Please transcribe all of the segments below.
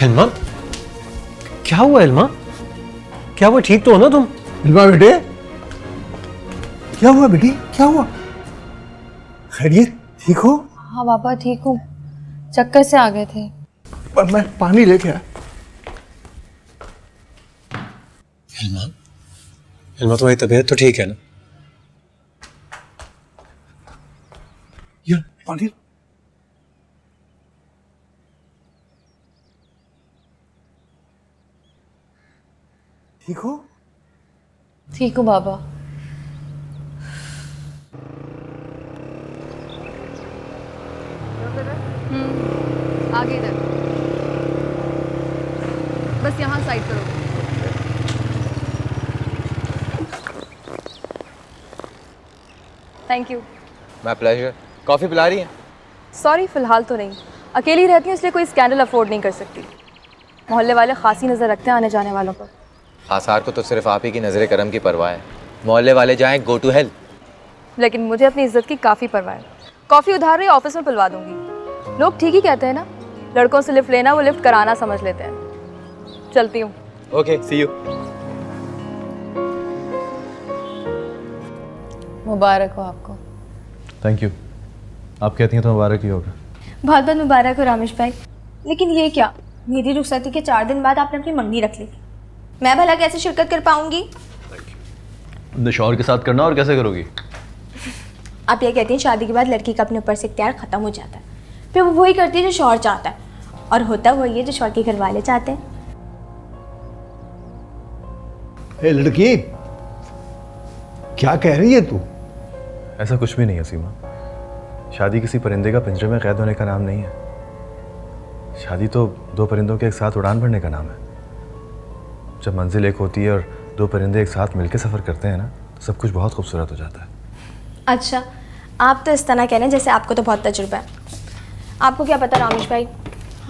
इल्मा, क्या हुआ इल्मा? क्या हुआ? ठीक तो हो ना तुम? इल्मा बेटे, क्या हुआ बेटी? क्या हुआ? खैरियत? ठीक हो? हाँ पापा ठीक हूँ, चक्कर से आ गए थे। पर मैं पानी लेके आया। इल्मा, इल्मा तुम्हारी तबीयत तो ठीक है ना? ये पानी। ठीक हो? ठीक हूँ पापा। आगे इधर, बस यहाँ साइड करो। Thank you. My pleasure. Coffee पिला रही हैं? सॉरी, फिलहाल तो नहीं। अकेली रहती हूँ इसलिए कोई स्कैंडल अफोर्ड नहीं कर सकती। मोहल्ले वाले खासी नज़र रखते हैं आने जाने वालों पर। आसार को तो सिर्फ आप ही की नज़र करम की परवाह है। मोहल्ले वाले जाएं गो टू हेल। लेकिन मुझे अपनी इज्जत की काफ़ी परवाह है। कॉफ़ी उधार रही ऑफिस में पिलवा दूंगी। लोग ठीक ही कहते हैं ना, लड़कों से लिफ्ट लेना वो लिफ्ट कराना समझ लेते हैं। चलती हूँ। Okay, C you. मुबारक हो आपको। Thank you. आप कहती हैं तो मुबारक ही होगा। बहुत बहुत मुबारक हो रामेश भाई। लेकिन ये क्या, मेरी रुखसती के 4 दिन बाद आपने अपनी मंगनी रख ली। मैं भला कैसे शिरकत कर पाऊंगी? अपने शौहर के साथ करना और कैसे करोगी? आप ये कहती हैं शादी के बाद लड़की का अपने ऊपर से इख्तियार ख़त्म हो जाता है, फिर वो वही करती है जो शौहर चाहता है, और होता वही है जो शौहर के घर वाले चाहते हैं। ए लड़की, क्या कह रही है तू? ऐसा कुछ भी नहीं है सीमा। शादी किसी परिंदे का पिंजरे में कैद होने का नाम नहीं है। शादी तो 2 परिंदों के एक साथ उड़ान भरने का नाम है। जब मंजिल एक होती है और 2 परिंदे एक साथ मिलकर सफ़र करते हैं ना, तो सब कुछ बहुत खूबसूरत हो जाता है। अच्छा, आप तो इस तरह कह रहे हैं जैसे आपको तो बहुत तजुर्बा है। आपको क्या पता रामेश भाई,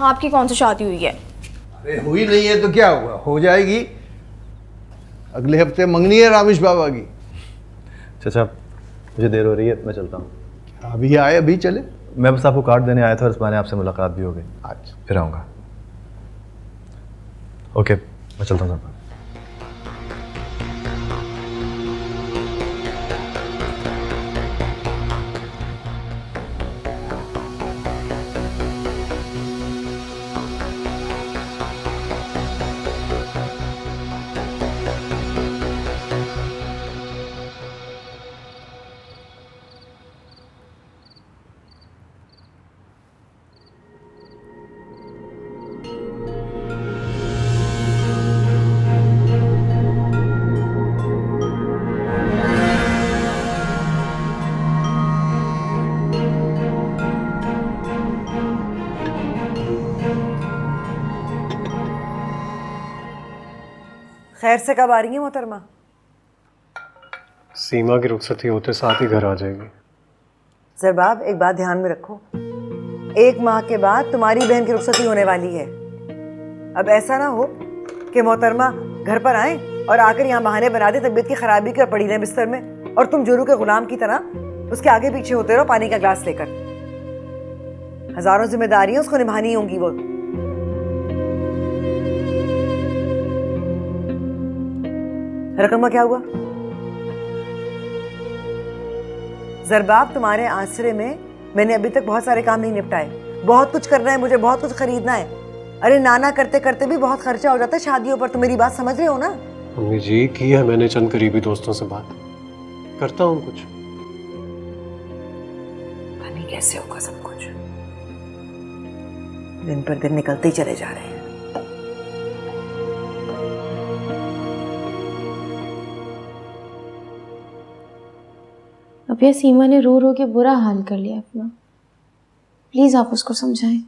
आपकी कौन सी शादी हुई है? अरे हुई नहीं है तो क्या हुआ, हो जाएगी। अगले हफ्ते मंगनी है रामेश बाबा की। चाचा, मुझे देर हो रही है, मैं चलता हूँ। अभी आए, अभी चले? मैं बस आपको कार्ड देने आया था और इस बहाने आपसे मुलाकात भी हो गई। अच्छा, फिर आऊँगा। ओके, मैं चलता हूँ। खैर से कब आ रही है मोहतरमा? सीमा की रुखसती होते साथ ही घर आ जाएगी। ज़रबाब, एक बात ध्यान में रखो, 1 माह के बाद तुम्हारी बहन की रुखसती होने वाली है। अब ऐसा ना हो कि मोहतरमा घर पर आए और आकर यहाँ बहाने बना दे तबीयत की खराबी के और पड़ी रहें बिस्तर में, और तुम जोरू के गुलाम की तरह उसके आगे पीछे होते रहो पानी का ग्लास लेकर। हजारों जिम्मेदारियां उसको निभानी होंगी। वो रकम क्या हुआ? ज़रबाब, तुम्हारे आसरे में मैंने अभी तक बहुत सारे काम नहीं निपटाए। बहुत कुछ करना है मुझे, बहुत कुछ खरीदना है। अरे नाना करते करते भी बहुत खर्चा हो जाता है शादियों पर। तुम मेरी बात समझ रहे हो ना? मम्मी जी, की है मैंने चंद करीबी दोस्तों से बात, करता हूँ कुछ। पता नहीं कैसे होगा सब कुछ। दिन पर दिन निकलते ही चले जा रहे हैं। अब यह सीमा ने रो रो के बुरा हाल कर लिया अपना। प्लीज आप उसको समझाएं।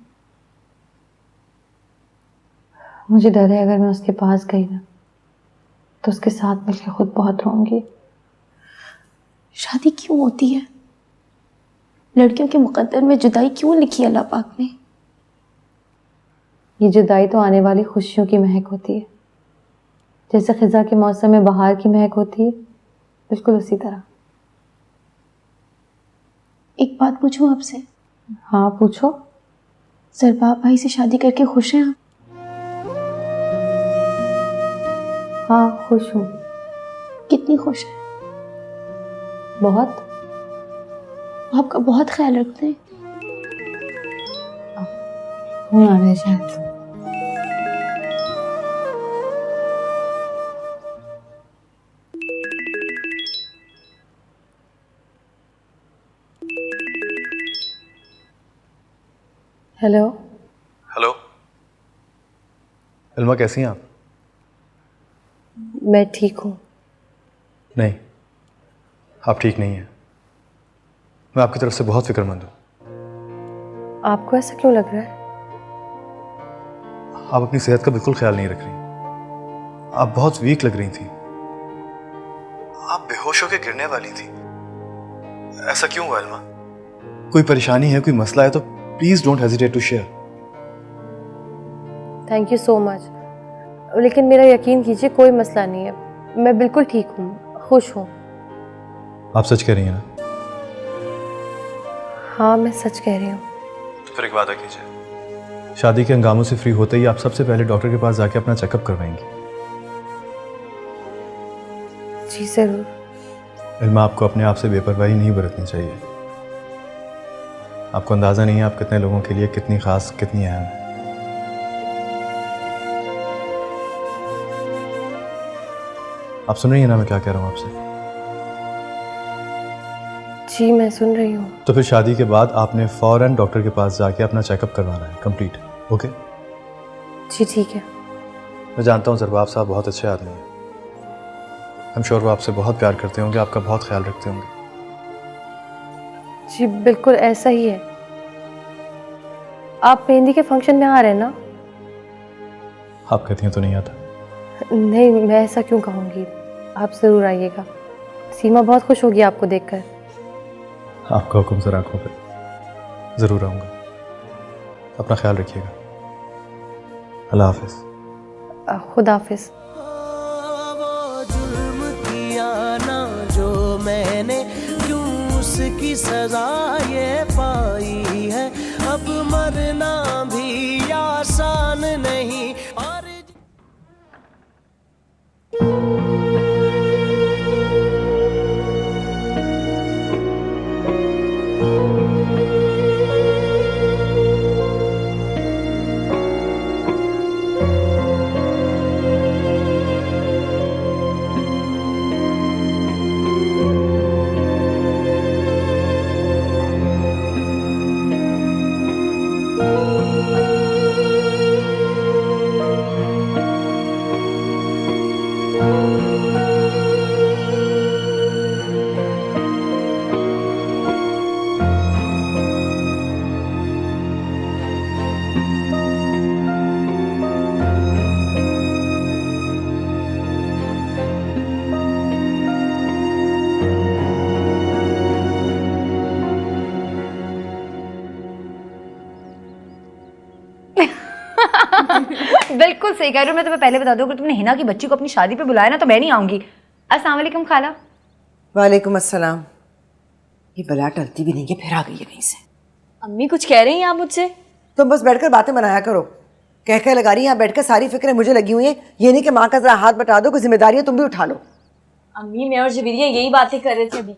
मुझे डर है अगर मैं उसके पास गई ना तो उसके साथ मिलकर खुद बहुत रोऊंगी। शादी क्यों होती है? लड़कियों के मुकद्दर में जुदाई क्यों लिखी है अल्लाह पाक ने? ये जुदाई तो आने वाली खुशियों की महक होती है, जैसे खिजा के मौसम में बहार की महक होती है, बिल्कुल उसी तरह। एक बात पूछूं आपसे? हाँ पूछो। ज़रबाब भाई से शादी करके खुश हैं आप? हाँ खुश हूँ। कितनी खुश है? बहुत। वो आपका बहुत ख्याल रखते हैं। हूँ ना शायद। हेलो। हेलो इल्मा, कैसी हैं आप? मैं ठीक हूँ। नहीं, आप ठीक नहीं हैं। मैं आपकी तरफ से बहुत फिक्रमंद हूँ। आपको ऐसा क्यों लग रहा है? आप अपनी सेहत का बिल्कुल ख्याल नहीं रख रही। आप बहुत वीक लग रही थी। आप बेहोश होकर गिरने वाली थी। ऐसा क्यों हुआ इल्मा? कोई परेशानी है, कोई मसला है तो please don't hesitate to share. Thank you so much, लेकिन मेरा यकीन कीजिए कोई मसला नहीं है। मैं बिल्कुल ठीक हूँ, खुश हूँ। आप सच कह रही हैं ना? हाँ मैं सच कह रही हूँ। तो फिर एक वादा कीजिए, शादी के हंगामों से फ्री होते ही आप सबसे पहले डॉक्टर के पास जाके अपना चेकअप करवाएंगी। जी ज़रूर। इल्मा, आपको अपने आप से बेपरवाही नहीं बरतनी चाहिए। आपको अंदाज़ा नहीं है आप कितने लोगों के लिए कितनी खास, कितनी अहम है। आप सुन रही हैं ना मैं क्या कह रहा हूँ आपसे? जी मैं सुन रही हूँ। तो फिर शादी के बाद आपने फौरन डॉक्टर के पास जाके अपना चेकअप करवाना है, कंप्लीट। ओके? जी ठीक है। मैं जानता हूँ ज़रबाब साहब बहुत अच्छे आदमी हैं। I'm sure वो आपसे बहुत प्यार करते होंगे, आपका बहुत ख्याल रखते होंगे। जी बिल्कुल ऐसा ही है। आप मेहंदी के फंक्शन में आ रहे हैं ना? आप कहती हैं तो नहीं आता। नहीं, मैं ऐसा क्यों कहूँगी, आप ज़रूर आइएगा। सीमा बहुत खुश होगी आपको देखकर। आपका हुक्म सर आंखों पे। ज़रूर आऊँगा। अपना ख्याल रखिएगा। अल्लाह हाफिज़। खुदा हाफिज़। वो जुल्म किया ना जो मैंने, क्यों उसकी सजा ये पाई है। अब मरना भी आसान नहीं। और बिल्कुल सही कह रही हो। मैं तुम्हें पहले बता दूं, अगर तुमने हिना की बच्ची को अपनी शादी पे बुलाया ना तो मैं नहीं आऊंगी। अस्सलाम वालेकुम खाला। वालेकुम अस्सलाम। ये बला टलती भी नहीं है, फिर आ गई है कहीं से। अम्मी कुछ कह रही हैं आप मुझसे? तुम बस बैठकर बातें बनाया करो। कह लगा रही यहाँ बैठकर सारी फिक्रें मुझे लगी हुई हैं। ये नहीं कि माँ का जरा हाथ बटा दो, कोई जिम्मेदारी है तुम भी उठा लो। अम्मी मैं और जवेरिया यही बातें कर रहे थे अभी।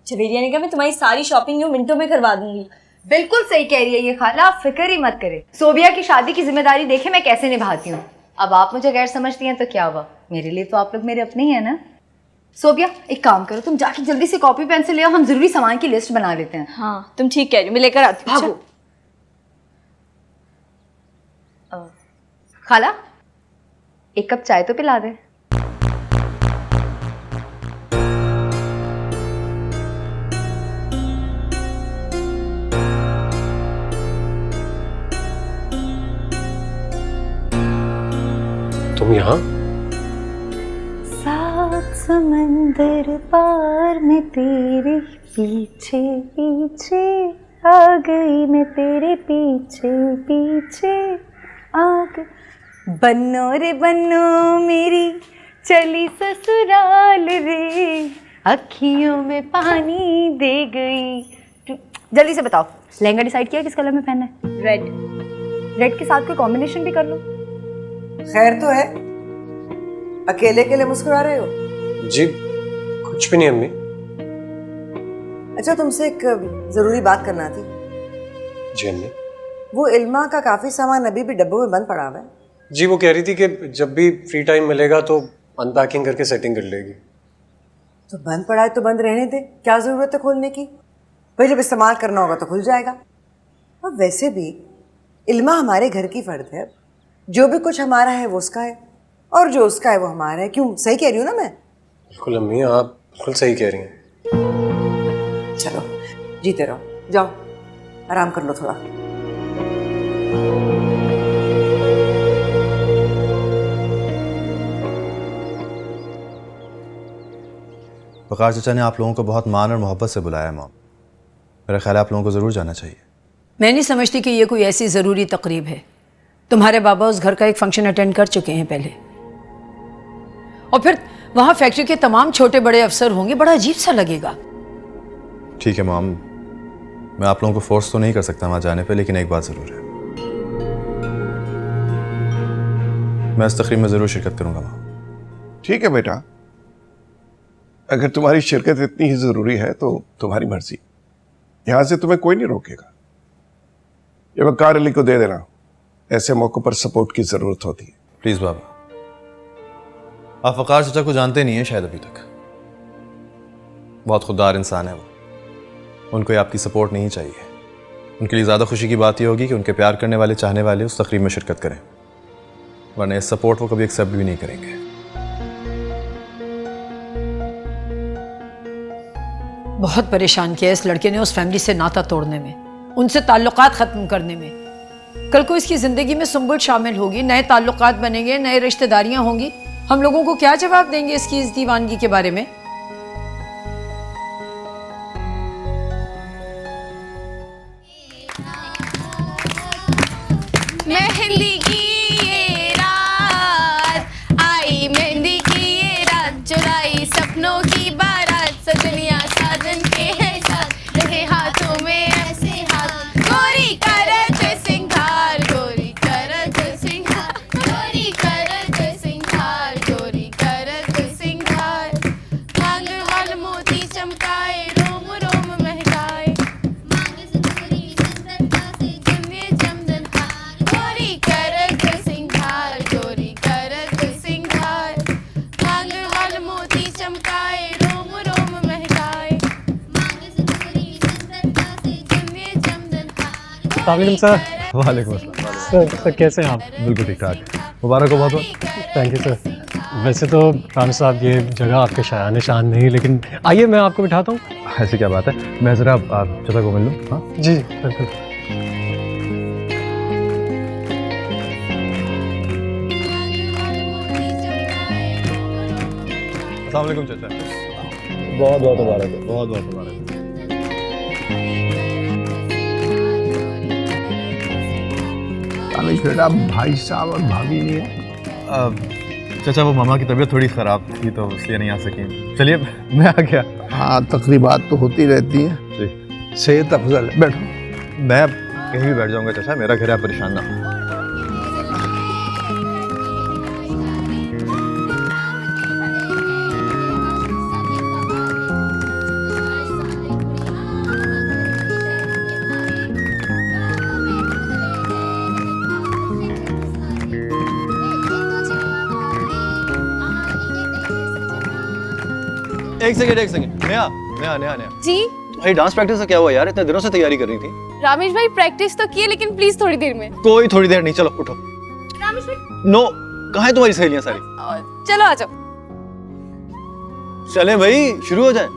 जवेरिया ने कहा मैं तुम्हारी सारी शॉपिंग यूं मिनटों में करवा दूंगी। बिल्कुल सही कह रही है ये खाला, आप फिक्र ही मत करें। सोबिया की शादी की जिम्मेदारी देखे मैं कैसे निभाती हूँ। अब आप मुझे गैर समझती हैं तो क्या हुआ, मेरे लिए तो आप लोग मेरे अपने ही है ना। सोबिया एक काम करो, तुम जाके जल्दी से कॉपी पेन से ले आओ, हम जरूरी सामान की लिस्ट बना लेते हैं। हाँ तुम ठीक कह रही हो, मैं लेकर आती हूँ। भागो। खाला एक कप चाय तो पिला दे। तुम यहाँ? सात समंदर पार में तेरे पीछे पीछे आ गई, मैं तेरे पीछे पीछे आ गई। बन्नो रे बन्नो मेरी चली ससुराल रे, अखियों में पानी दे गई। जल्दी से बताओ लहंगा डिसाइड किया किस कलर में पहनना है? रेड। रेड के साथ कोई कॉम्बिनेशन भी कर लो। खैर तो है, अकेले अकेले मुस्कुरा रहे हो? जी कुछ भी नहीं अम्मी। अच्छा, तुमसे एक जरूरी बात करना थी। जी अम्मी। वो इल्मा का काफी सामान अभी भी डब्बों में बंद पड़ा हुआ है। जी वो कह रही थी कि जब भी फ्री टाइम मिलेगा तो अनपैकिंग करके सेटिंग कर लेगी। तो बंद पड़ा है तो बंद रहने दे, क्या जरूरत है खोलने की? भाई जब इस्तेमाल करना होगा तो खुल जाएगा। और वैसे भी इल्मा हमारे घर की फर्द है, जो भी कुछ हमारा है वो उसका है, और जो उसका है वो हमारा है। क्यों, सही कह रही हूँ ना मैं? बिल्कुल अम्मी, आप बिल्कुल सही कह रही हैं। चलो जीते रहो, जाओ आराम कर लो थोड़ा। वक़ार चाचा ने आप लोगों को बहुत मान और मोहब्बत से बुलाया है मॉम। मेरा ख्याल है आप लोगों को ज़रूर जाना चाहिए। मैं नहीं समझती कि ये कोई ऐसी ज़रूरी तकरीब है। तुम्हारे बाबा उस घर का एक फंक्शन अटेंड कर चुके हैं पहले, और फिर वहाँ फैक्ट्री के तमाम छोटे बड़े अफसर होंगे, बड़ा अजीब सा लगेगा। ठीक है मॉम, मैं आप लोगों को फोर्स तो नहीं कर सकता वहाँ जाने पे, लेकिन एक बात ज़रूर है, मैं इस तकरीब में ज़रूर शिरकत करूँगा मॉम। ठीक है बेटा, अगर तुम्हारी शिरकत इतनी ही जरूरी है तो तुम्हारी मर्जी, यहां से तुम्हें कोई नहीं रोकेगा। ये वकार अली को दे देना, ऐसे मौकों पर सपोर्ट की जरूरत होती है। प्लीज़ बाबा, आप वक़ार चाचा को जानते नहीं हैं शायद अभी तक। बहुत खुददार इंसान है वो, उनको आपकी सपोर्ट नहीं चाहिए। उनके लिए ज़्यादा खुशी की बात यह होगी कि उनके प्यार करने वाले, चाहने वाले उस तकरीब में शिरकत करें, वरना इस सपोर्ट वो कभी एक्सेप्ट भी नहीं करेंगे। बहुत परेशान किया इस लड़के ने उस फैमिली से नाता तोड़ने में, उनसे ताल्लुकात ख़त्म करने में। कल को इसकी ज़िंदगी में सुंबुल शामिल होगी, नए ताल्लुकात बनेंगे, नए रिश्तेदारियां होंगी। हम लोगों को क्या जवाब देंगे इसकी इस दीवानगी के बारे में? मेहंदी की ये रात आई, मेहंदी की ये रात, चुराई सपनों की बारात, सजनिया साजन के है साथ, रहे हाथों में ऐसे हाथ, गोरी करत सिंगार, गोरी करत सिंगार, गोरी करत सिंगार, गोरी करत सिंगार, मांग वाल मोती चमकाए, रोम रोम महकाए, मांग सिंदूरी सुंदरता से जमे जमदन हार, गोरी करत सिंगार, गोरी करत सिंगार, मांग वाल मोती चमकाए, रोम रोम महकाए, मांग सिंदूरी सुंदरता से जमे जमदन हार। वालेकुम सर। वालेकुम अस्सलाम। सर कैसे हैं आप? बिल्कुल ठीक ठाक, मुबारक हो बहुत बहुत। Thank you sir. वैसे तो राम साहब ये जगह आपके शायान शान नहीं, लेकिन आइए मैं आपको बिठाता हूँ। ऐसी क्या बात है, मैं ज़रा चाचा को मिल लूँ। हाँ जी बिल्कुल। अस्सलाम वालेकुम चाचा। बहुत बहुत मुबारक हो, बहुत बहुत मुबारक हो। बेटा भाई साहब और भाभी नहीं है? चाचा वो मामा की तबीयत थोड़ी ख़राब थी तो इसलिए नहीं आ सकी। चलिए मैं आ गया। हाँ, तकरीबात तो होती रहती हैं जी, सेहत अफजल है, बैठो। मैं अब कहीं भी बैठ जाऊंगा चाचा, मेरा घर है, आप परेशान ना हो। एक सेकंड, नया जी भाई, डांस प्रैक्टिस का क्या हुआ यार? इतने दिनों से तैयारी कर रही थी। रामेश भाई, प्रैक्टिस तो किए, लेकिन प्लीज थोड़ी देर में। कोई थोड़ी देर नहीं, चलो उठो। रामेश भाई, नो, कहाँ है तुम्हारी सहेलियां सारी? चलो आ जाओ। चलें भाई, शुरू हो जाए।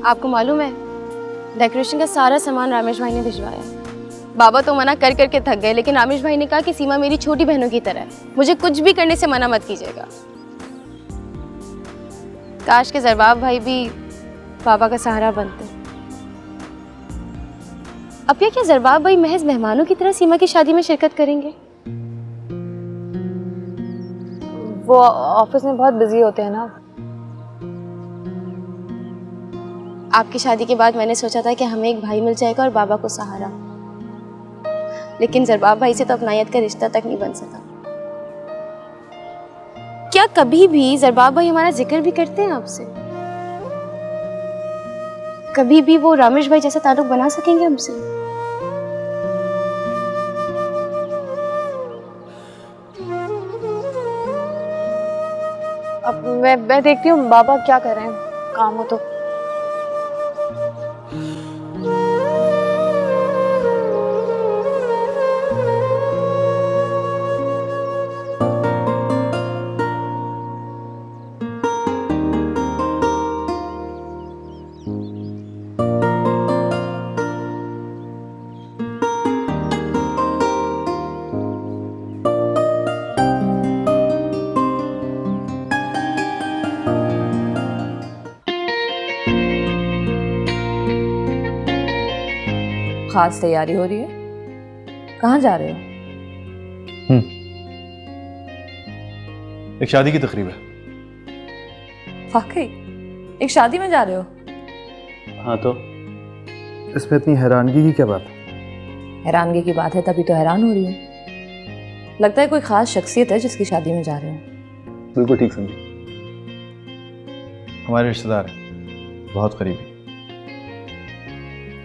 आपको मालूम है, डेकोरेशन का सारा सामान रामेश भाई ने भिजवाया। बाबा तो मना कर करके थक गए, लेकिन रामेश भाई ने कहा कि सीमा मेरी छोटी बहनों की तरह है, मुझे कुछ भी करने से मना मत कीजिएगा। काश के जरबाब भाई भी बाबा का सहारा बनते। अब क्या जरबाब भाई महज मेहमानों की तरह सीमा की शादी में शिरकत करेंगे? वो ऑफिस में बहुत बिजी होते हैं ना। आपकी शादी के बाद मैंने सोचा था कि हमें एक भाई मिल जाएगा और बाबा को सहारा, लेकिन जरबाब भाई से तो अपनायत का रिश्ता तक नहीं बन सका। क्या कभी भी जरबाब भाई हमारा जिक्र भी करते हैं आपसे? कभी भी वो रामेश भाई जैसा ताल्लुक बना सकेंगे हमसे? अब मैं देखती हूँ बाबा क्या कर रहे हैं, काम हो तो। खास तैयारी हो रही है? कहाँ जा रहे हो? एक शादी की तकरीब है। वाकई एक शादी में जा रहे हो? हाँ, तो इसमें इतनी हैरानगी की क्या बात है? हैरानगी की बात है तभी तो हैरान हो रही हूँ। लगता है कोई खास शख्सियत है जिसकी शादी में जा रहे हो। बिल्कुल ठीक समझी, हमारे रिश्तेदार हैं, बहुत करीबी।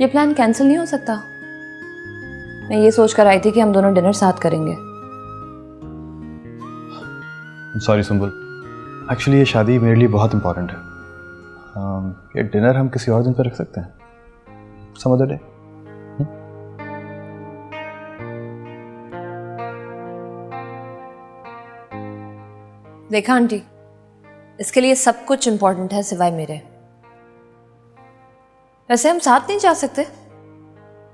ये प्लान कैंसिल नहीं हो सकता? मैं ये सोच कर आई थी कि हम दोनों डिनर साथ करेंगे। सॉरी सुंबुल, एक्चुअली ये शादी मेरे लिए बहुत इंपॉर्टेंट है। ये डिनर हम किसी और दिन पर रख सकते हैं, सम अदर डे। देखा आंटी, इसके लिए सब कुछ इंपॉर्टेंट है सिवाय मेरे। वैसे हम साथ नहीं जा सकते,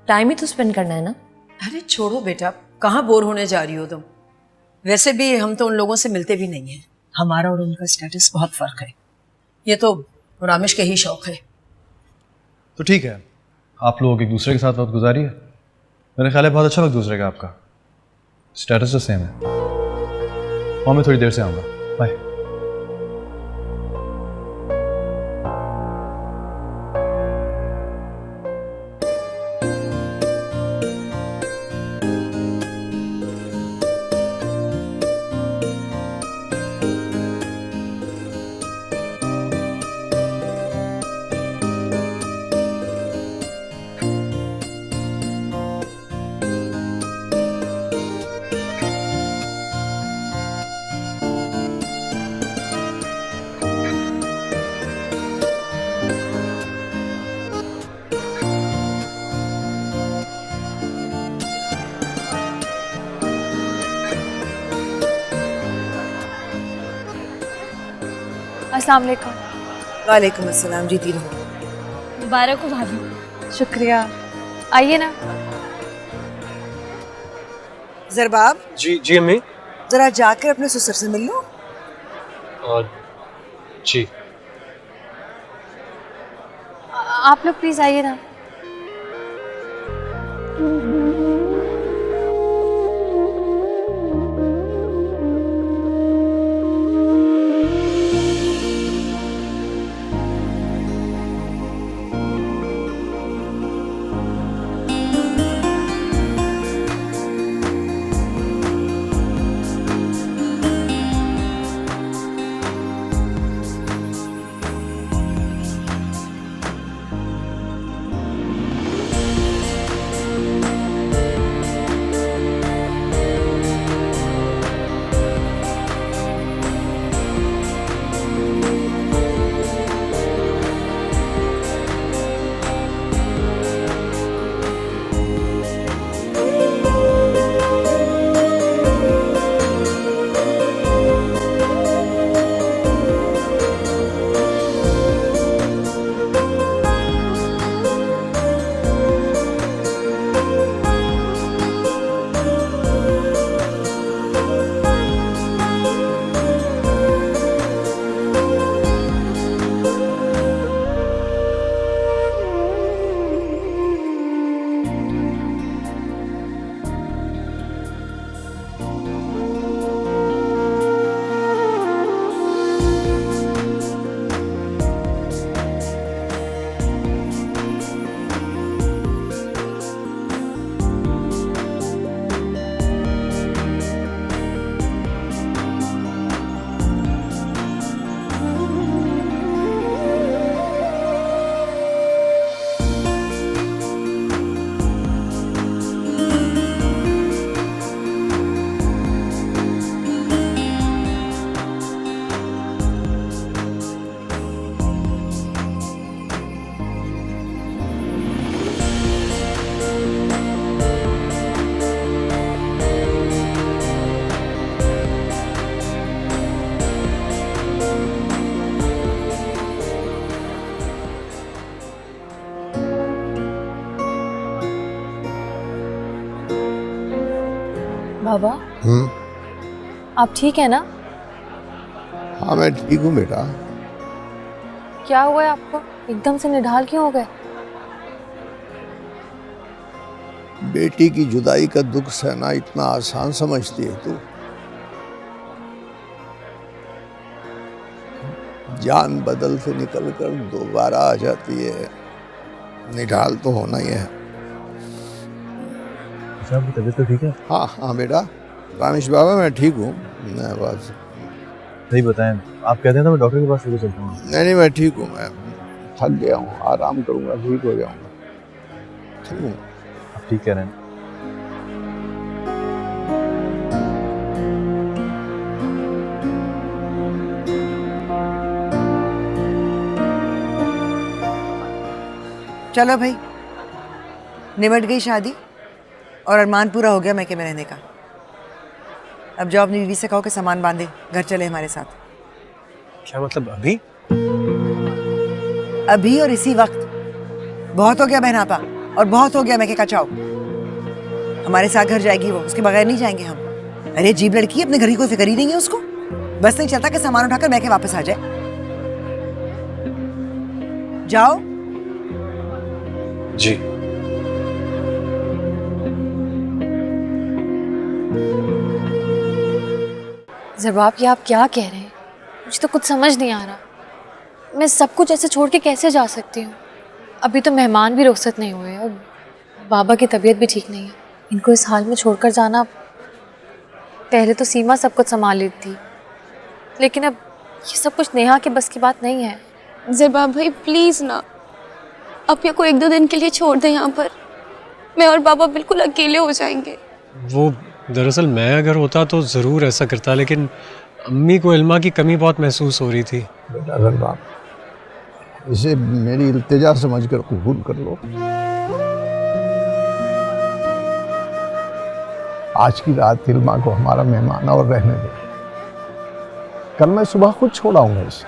टाइम ही तो स्पेंड करना है ना। अरे छोड़ो बेटा, कहाँ बोर होने जा रही हो तुम? वैसे भी हम तो उन लोगों से मिलते भी नहीं हैं। हमारा और उनका स्टेटस बहुत फर्क है। ये तो रामेश के ही शौक है। तो ठीक है, आप लोग एक दूसरे के साथ वक्त गुजारिए। मेरे ख्याल है बहुत अच्छा वक्त गुजरेगा आपका। स्टेटस तो सेम है। और मैं थोड़ी देर से आऊँगा। बाय। अस्सलाम वालेकुम। वालेकुम अस्सलाम, जीती रहो। मुबारक हो भाभी। शुक्रिया, आइए ना। जरबाब जी जी अम्मी। जरा जाकर अपने ससुर से मिल लो। और जी आप लोग प्लीज आइए ना। बाबा आप ठीक है ना? हाँ मैं ठीक हूँ बेटा। क्या हुआ है आपको? एकदम से निढाल क्यों हो गए? बेटी की जुदाई का दुख सहना इतना आसान समझती है तू? जान बदल से निकलकर दोबारा आ जाती है, निढाल तो होना ही है। आपकी तबीयत तो ठीक है? हाँ हाँ बेटा, रामेश बाबा मैं ठीक हूँ। मैं बस सही बताएं, आप कहते हैं तो मैं डॉक्टर के पास लेकर चलता हूँ। नहीं मैं ठीक हूँ, मैं थक गया हूँ, आराम करूँगा, ठीक हो जाऊँगा। ठीक हूँ। आप ठीक कह रहे हैं। चलो भाई, निमट गई शादी और अरमान पूरा हो गया मैके में रहने का। अब जाओ अपनी बीवी से कहो कि सामान बांधे, घर चले हमारे साथ। क्या मतलब अभी? अभी और इसी वक्त। बहुत हो गया बहनापा और बहुत हो गया मैके का चाव। हमारे साथ घर जाएगी वो, उसके बगैर नहीं जाएंगे हम। अरे अजीब लड़की है, अपने घर की कोई फिक्र ही नहीं है उसको। बस नहीं चलता कि सामान उठाकर मैके वापस आ जाए। जाओ। जी। ज़रबाब ये आप क्या कह रहे हैं? मुझे तो कुछ समझ नहीं आ रहा। मैं सब कुछ ऐसे छोड़ के कैसे जा सकती हूँ? अभी तो मेहमान भी रुखसत नहीं हुए और बाबा की तबीयत भी ठीक नहीं है। इनको इस हाल में छोड़कर जाना, पहले तो सीमा सब कुछ संभाल लेती थी, लेकिन अब ये सब कुछ नेहा के बस की बात नहीं है। ज़रबाब भाई प्लीज़ ना, अपिया को 1-2 दिन के लिए छोड़ दें यहाँ पर। मैं और बाबा बिल्कुल अकेले हो जाएंगे। वो दरअसल मैं अगर होता तो ज़रूर ऐसा करता, लेकिन अम्मी को इल्मा की कमी बहुत महसूस हो रही थी। बेटा ज़रबाब, इसे मेरी इल्तिजा समझकर कबूल कर लो। आज की रात इल्मा को हमारा मेहमान और रहने दो। कल मैं सुबह खुद छोड़ाऊंगा इसे।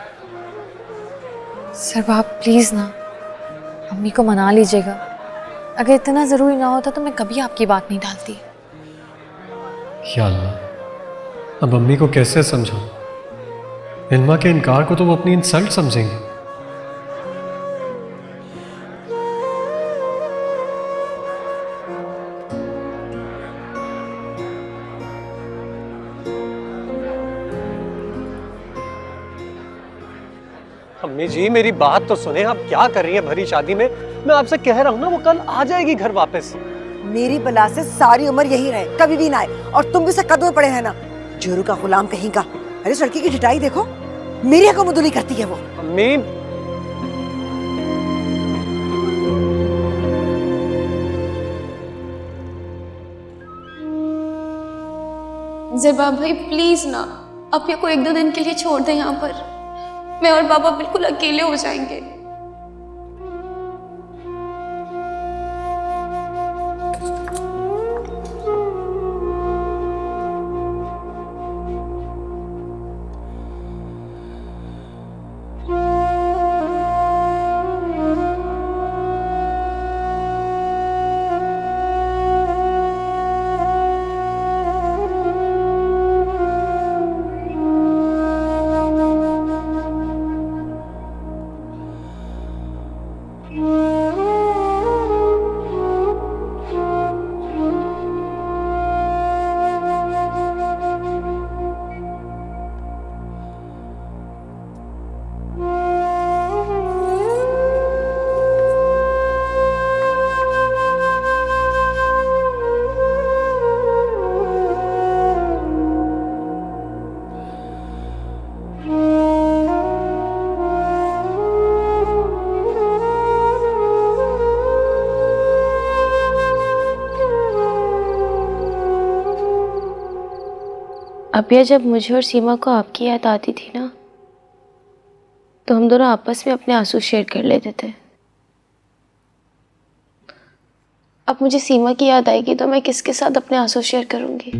ज़रबाब प्लीज़ ना, अम्मी को मना लीजिएगा। अगर इतना ज़रूरी ना होता तो मैं कभी आपकी बात नहीं डालती। या अल्लाह, अब अम्मी को कैसे समझाऊं? इल्मा के इनकार को तो वो अपनी इंसल्ट समझेंगी। अम्मी जी मेरी बात तो सुने, आप क्या कर रही हैं भरी शादी में? मैं आपसे कह रहा हूँ ना, वो कल आ जाएगी घर वापस। मेरी बला से सारी उम्र यही रहे, कभी भी ना आए। और तुम भी से कदम में पड़े हैं ना, जोरू का गुलाम कहीं का। अरे इस लड़की की ढिठाई देखो, मेरी हकमदुली करती है वो। अम्मी ज़रबाब भाई प्लीज़ ना, अपिया को 1-2 दिन के लिए छोड़ दें यहाँ पर। मैं और बाबा बिल्कुल अकेले हो जाएंगे। अपिया जब मुझे और सीमा को आपकी याद आती थी ना, तो हम दोनों आपस में अपने आंसू शेयर कर लेते थे। अब मुझे सीमा की याद आएगी तो मैं किसके साथ अपने आंसू शेयर करूंगी?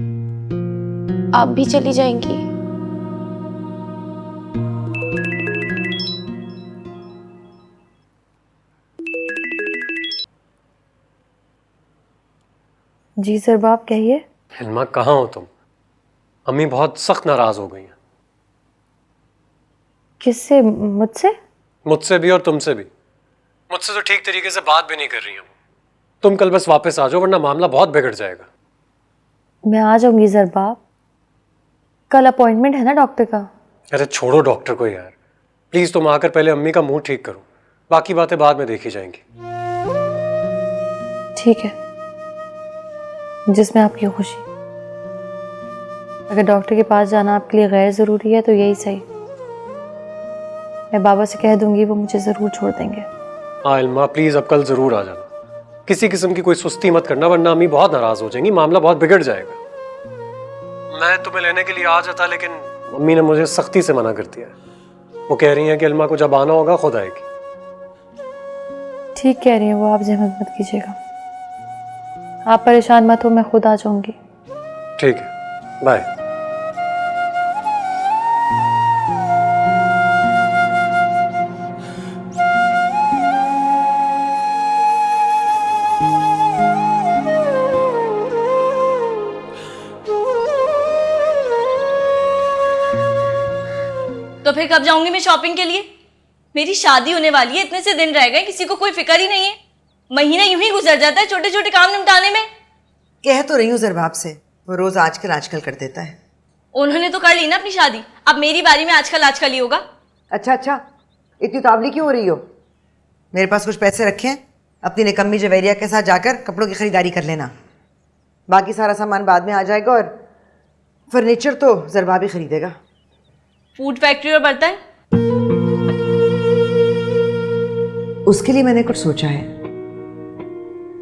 आप भी चली जाएंगी। जी ज़रबाब कहिए। हिल्मा कहाँ हो तुम? अम्मी बहुत सख्त नाराज हो गई हैं। किससे? मुझसे? मुझसे भी और तुमसे भी। मुझसे तो ठीक तरीके से बात भी नहीं कर रही हूँ। तुम कल बस वापस आ जाओ वरना मामला बहुत बिगड़ जाएगा। मैं आ जाऊंगी ज़रबाब, कल अपॉइंटमेंट है ना डॉक्टर का। अरे छोड़ो डॉक्टर को यार, प्लीज तुम आकर पहले अम्मी का मुंह ठीक करो, बाकी बातें बाद में देखी जाएंगी। ठीक है, जिसमें आपकी खुशी। अगर डॉक्टर के पास जाना आपके लिए गैर ज़रूरी है तो यही सही। मैं बाबा से कह दूंगी, वो मुझे ज़रूर छोड़ देंगे। हाँ इल्मा प्लीज अब कल जरूर आ जाना। किसी किस्म की कोई सुस्ती मत करना वरना अम्मी बहुत नाराज हो जाएंगी, मामला बहुत बिगड़ जाएगा। मैं तुम्हें लेने के लिए आ जाता लेकिन मम्मी ने मुझे सख्ती से मना कर दिया है। वो कह रही हैं कि इल्मा को जब आना होगा खुद आएगी। ठीक कह रही हैं वो, आप जहमत मत कीजिएगा। आप परेशान मत हो, मैं खुद आ जाऊंगी। ठीक है, बाय। तो फिर कब जाऊंगी मैं शॉपिंग के लिए? मेरी शादी होने वाली है, इतने से दिन रह गए, किसी को कोई फिक्र ही नहीं है। महीना यूं ही गुजर जाता है छोटे छोटे काम निपटाने में। कह तो रही हूँ ज़रबाब से, वो रोज आजकल आजकल कर देता है। उन्होंने तो कर ली ना अपनी शादी, अब मेरी बारी में आजकल आजकल ही होगा। अच्छा अच्छा, इतनी उतावली क्यों हो रही हो? मेरे पास कुछ पैसे रखे हैं, अपनी निकम्मी जवेरिया के साथ जाकर कपड़ों की खरीदारी कर लेना। बाकी सारा सामान बाद में आ जाएगा और फर्नीचर तो ज़रबाब ही खरीदेगा। फूड फैक्ट्री और बर्तन? उसके लिए मैंने कुछ सोचा है,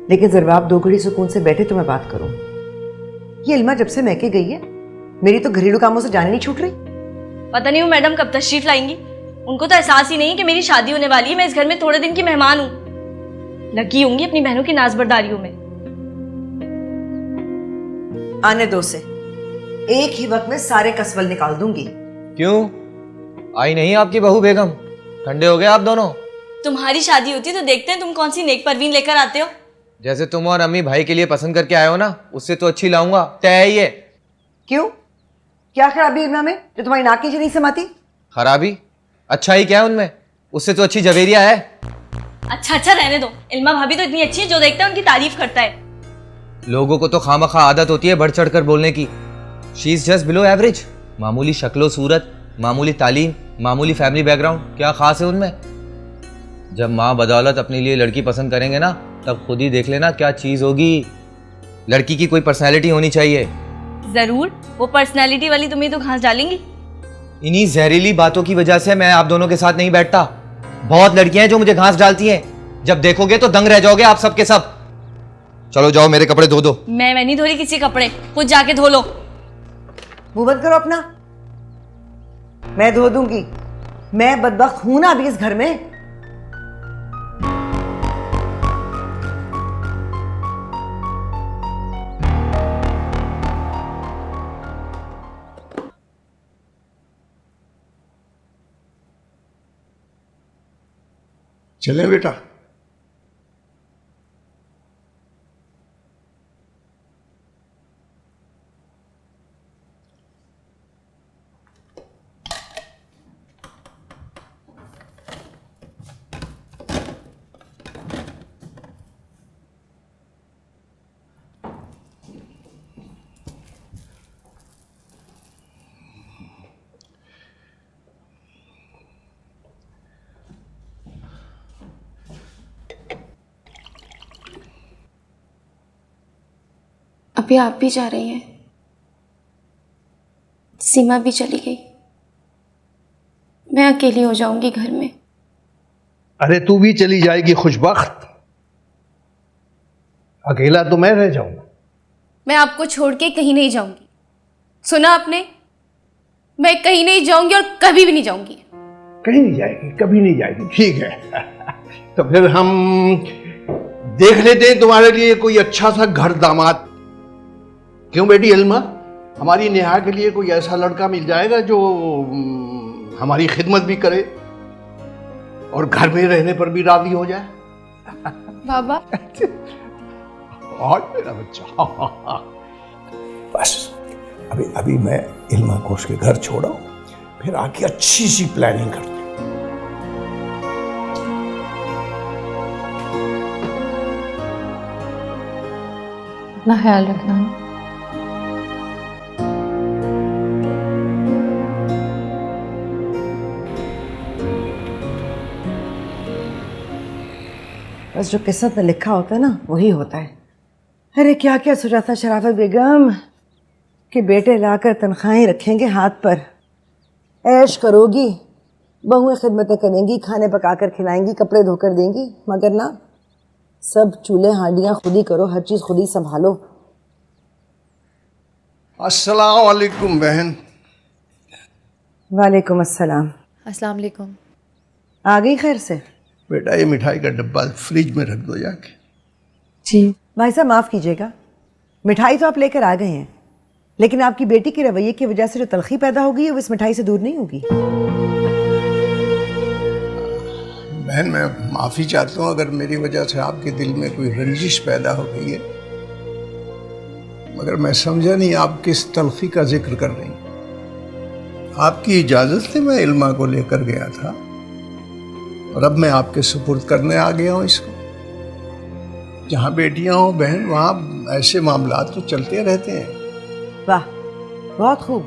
लेकिन ज़रबाब दो घड़ी सुकून से बैठे तो मैं बात करूं। ये इल्मा जब से मैके गई है, मेरी तो घरेलू कामों से जाने नहीं छूट रही। पता नहीं वो मैडम कब तशरीफ लाएंगी। उनको तो एहसास ही नहीं कि मेरी शादी होने वाली है, मैं इस घर में थोड़े दिन की मेहमान हूँ। लगी होंगी अपनी बहनों की नाजबरदारियों में। आने दो से, एक ही वक्त में सारे कसवल निकाल दूंगी। क्यों आई नहीं आपकी बहू बेगम? ठंडे हो गए आप दोनों? तुम्हारी शादी होती तो देखते हैं तुम कौन सी नेक परवीन लेकर आते हो। जैसे तुम और अम्मी भाई के लिए पसंद करके आए हो ना, उससे तो अच्छी लाऊंगा, तय है ये। क्यों, क्या खराबी इल्मा में जो तुम्हारी नाक नीचे नहीं समाती? खराबी? अच्छा ही क्या है उनमें? उससे तो अच्छी जवेरिया है। अच्छा अच्छा रहने दो, इल्मा भाभी तो इतनी अच्छी है, जो देखता है उनकी तारीफ करता है। लोगों को तो खामखा आदत होती है बढ़ चढ़ कर बोलने की। She is just below average. मामूली शक्लो सूरत, मामूली तालीम, मामूली फैमिली बैकग्राउंड, क्या खास है उनमें? जब माँ बदौलत अपने लिए लड़की पसंद करेंगे ना, तब खुद ही देख लेना क्या चीज होगी। लड़की की कोई पर्सनैलिटी होनी चाहिए। जरूर, वो पर्सनैलिटी वाली तुम्हें तो घास डालेंगी। इन्हीं जहरीली बातों की वजह से मैं आप दोनों के साथ नहीं बैठता। बहुत लड़कियां हैं जो मुझे घास डालती हैं, जब देखोगे तो दंग रह जाओगे आप सब के सब। चलो जाओ मेरे कपड़े धो दो। मैं नहीं धो रही किसी कपड़े, खुद जाके धो लो। मुंह बंद करो अपना, मैं धो दूंगी। मैं बदबख्त हूं ना अभी इस घर में। चले बेटा? अभी आप भी जा रही हैं, सीमा भी चली गई, मैं अकेली हो जाऊंगी घर में। अरे तू भी चली जाएगी खुशबख्त, अकेला तो मैं रह जाऊंगा। मैं आपको छोड़ के कहीं नहीं जाऊंगी, सुना आपने? मैं कहीं नहीं जाऊंगी और कभी भी नहीं जाऊंगी। कहीं नहीं जाएगी, कभी नहीं जाएगी, ठीक है। तो फिर हम देख लेते हैं तुम्हारे लिए कोई अच्छा सा घर दामाद। क्यों बेटी इल्मा, हमारी नेहा के लिए कोई ऐसा लड़का मिल जाएगा जो हमारी खिदमत भी करे और घर में रहने पर भी राजी हो जाए। बाबा और मेरा बच्चा, बस अभी अभी मैं इल्मा को उसके घर छोड़ा, फिर आके अच्छी सी प्लानिंग करते हैं। अपना ख्याल रखना। बस जो किस्मत में लिखा होता है ना वही होता है। अरे क्या क्या सोचा था शराफत बेगम कि बेटे लाकर तनख्वाहें रखेंगे हाथ पर, ऐश करोगी, बहुएं खिदमतें करेंगी, खाने पकाकर खिलाएंगी, कपड़े धोकर देंगी, मगर ना, सब चूल्हे हांडियाँ खुद ही करो, हर चीज़ खुद ही संभालो। अस्सलाम वालेकुम बहन। वालेकुम अस्सलाम। अस्सलाम वालेकुम। आ गई खैर से? बेटा ये मिठाई का डब्बा फ्रिज में रख दो जाके। जी भाई साहब माफ़ कीजिएगा, मिठाई तो आप लेकर आ गए हैं, लेकिन आपकी बेटी के रवैये की वजह से जो तलखी पैदा हो गई है वो इस मिठाई से दूर नहीं होगी। बहन मैं माफ़ी चाहता हूँ अगर मेरी वजह से आपके दिल में कोई रंजिश पैदा हो गई है, मगर मैं समझा नहीं आप किस तलखी का जिक्र कर रही हैं। आपकी इजाज़त से मैं इल्मा को लेकर गया था और अब मैं आपके सुपुर्द करने आ गया हूँ इसको। जहाँ बेटियाँ हों बहन वहाँ ऐसे मामलात तो चलते रहते हैं। वाह बहुत खूब,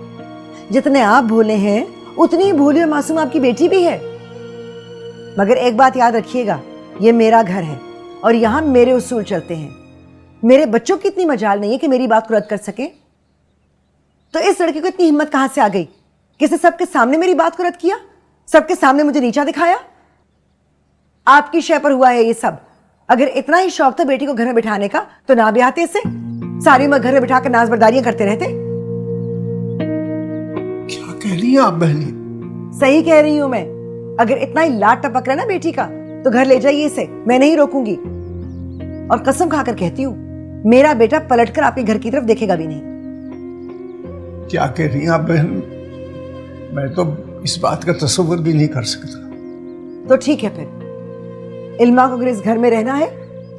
जितने आप भोले हैं उतनी ही भोली और मासूम आपकी बेटी भी है। मगर एक बात याद रखिएगा, ये मेरा घर है और यहाँ मेरे उसूल चलते हैं। मेरे बच्चों की इतनी मजाल नहीं है कि मेरी बात को रद्द कर सके। तो इस लड़की को इतनी हिम्मत कहाँ से आ गई? किसने सबके सामने मेरी बात को रद्द किया, सबके सामने मुझे नीचा दिखाया? आपकी शय पर हुआ है ये सब। अगर इतना ही शौक था बेटी को घर में बिठाने का तो ना ब्याहते इसे, सारी उम्र घर में बिठा कर नाजबरदारियां करते रहते। क्या कह रही हैं आप बहनी? सही कह रही हूं मैं। अगर इतना ही लाड टपक रहा ना बेटी का तो घर ले जाइए इसे, मैं नहीं रोकूंगी। और कसम खाकर कहती हूँ मेरा बेटा पलटकर आपके घर की तरफ देखेगा भी नहीं। क्या कह रही हैं आप बहन? मैं तो इस बात का तस्वीर भी नहीं कर सकता। तो ठीक है, फिर इल्मा को अगर इस घर में रहना है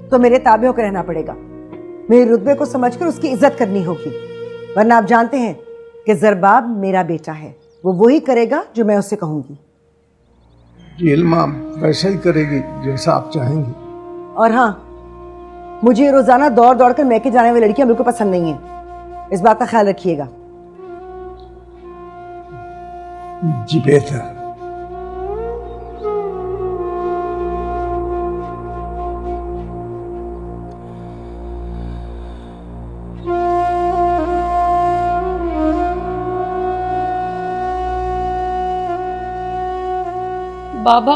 तो मेरे ताबे होकर रहना पड़ेगा। मेरे रुतबे को समझकर उसकी इज्जत करनी होगी, वरना आप जानते हैं कि जरबाब मेरा बेटा है, वो वही करेगा जो मैं उससे कहूंगी। जी इल्मा वैसा ही करेगी जैसा आप चाहेंगी। और हाँ, मुझे रोजाना दौड़ दौड़ कर मैके जाने वाली लड़कियां बिल्कुल पसंद नहीं है, इस बात का ख्याल रखिएगा। जी बेहतर। बाबा